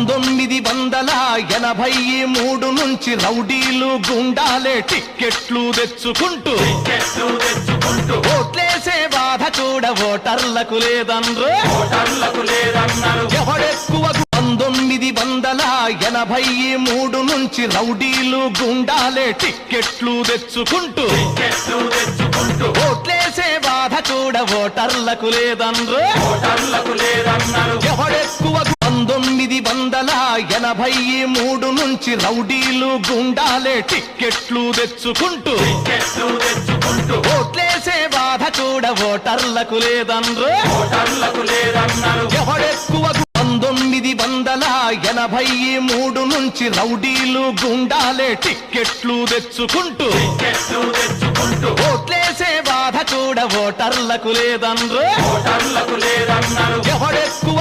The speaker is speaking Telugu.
1983 నుంచి రౌడీలు గుండాలే టిక్కెట్లు తెచ్చుకుంటూ ఓట్లేసే బాధ కూడా ఓటర్లకు లేదన్రు. ఎవడెక్కువ 1983 నుంచి రౌడీలు గుండాలే టిక్కెట్లు తెచ్చుకుంటూ ఓట్లేసే బాధ కూడా ఓటర్లకు లేదన్రు. ఎవడెక్కువ 1983 నుంచి రౌడీలు గుండాలే టిక్కెట్లు తెచ్చుకుంటూ ఓట్లేసే బాధ కూడా ఓటర్లకు లేదన్రు. ఎవడెక్కువ 1983 నుంచి రౌడీలు గుండాలే టిక్కెట్లు తెచ్చుకుంటూ ఓట్లేసే బాధ కూడా ఓటర్లకు లేదన్రు. ఎవడెక్కువ